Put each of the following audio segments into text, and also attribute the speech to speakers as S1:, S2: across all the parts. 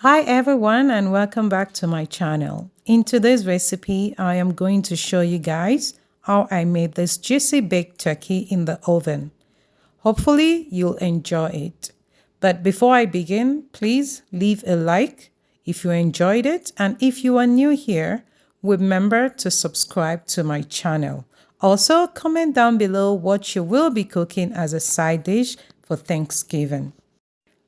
S1: Hi everyone and welcome back to my channel. In today's recipe, I am going to show you guys how I made this juicy baked turkey in the oven. Hopefully you'll enjoy it. But before I begin, please leave a like if you enjoyed it, and if you are new here, remember to subscribe to my channel. Also, comment down below what you will be cooking as a side dish for Thanksgiving.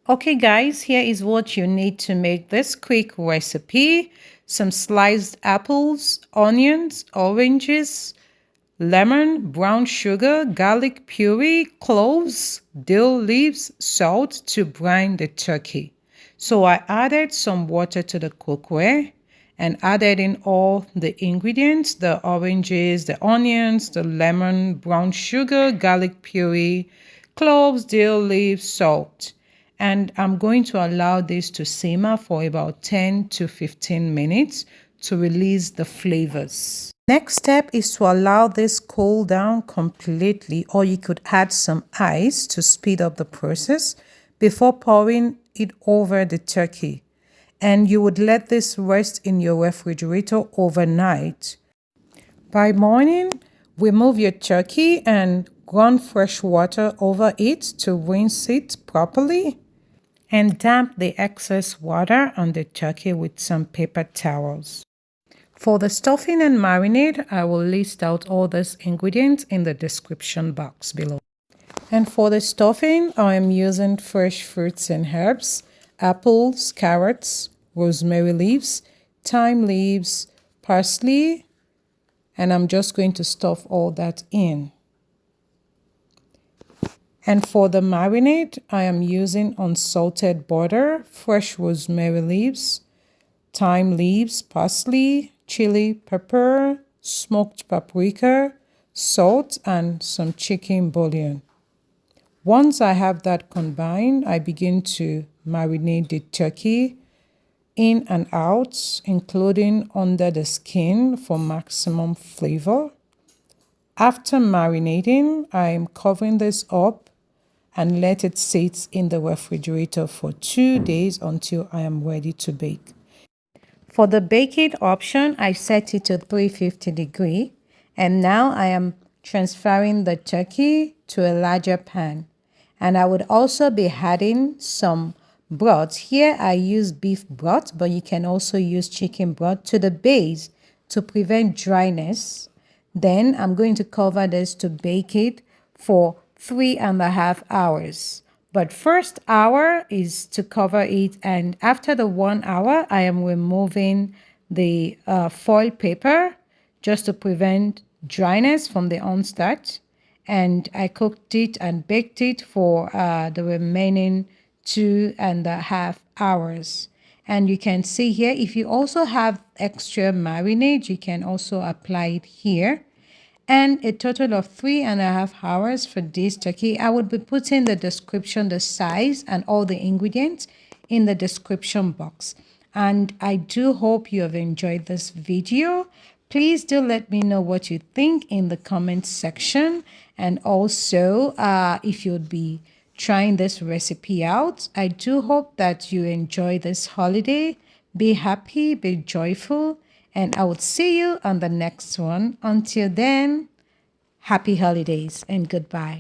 S1: Okay guys, here is what you need to make this quick recipe. Some sliced apples, onions, oranges, lemon, brown sugar, garlic puree, cloves, dill leaves, salt to brine the turkey. So I added some water to the cookware and added in all the ingredients, the oranges, the onions, the lemon, brown sugar, garlic puree, cloves, dill leaves, salt. And I'm going to allow this to simmer for about 10 to 15 minutes to release the flavors. Next step is to allow this cool down completely, or you could add some ice to speed up the process before pouring it over the turkey. And you would let this rest in your refrigerator overnight. By morning, remove your turkey and run fresh water over it to rinse it properly, and damp the excess water on the turkey with some paper towels. For the stuffing and marinade, I will list out all these ingredients in the description box below. And for the stuffing, I am using fresh fruits and herbs, apples, carrots, rosemary leaves, thyme leaves, parsley, and I'm just going to stuff all that in. And for the marinade, I am using unsalted butter, fresh rosemary leaves, thyme leaves, parsley, chili pepper, smoked paprika, salt, and some chicken bouillon. Once I have that combined, I begin to marinate the turkey in and out, including under the skin for maximum flavor. After marinating, I'm covering this up and let it sit in the refrigerator for 2 days until I am ready to bake. For the baking option, I set it to 350 degree, and now I am transferring the turkey to a larger pan. And I would also be adding some broth. Here I use beef broth, but you can also use chicken broth to the base to prevent dryness. Then I'm going to cover this to bake it for 3.5 hours. But first hour is to cover it, and after the 1 hour, I am removing the foil paper just to prevent dryness from the onset. And I cooked it and baked it for the remaining 2.5 hours. And you can see here, if you also have extra marinade, you can also apply it here. And a total of 3.5 hours for this turkey. I would be putting the description, the size, and all the ingredients in the description box. And I do hope you have enjoyed this video. Please do let me know what you think in the comment section. And also, if you'd be trying this recipe out, I do hope that you enjoy this holiday. Be happy, be joyful, and I will see you on the next one. Until then, happy holidays and goodbye.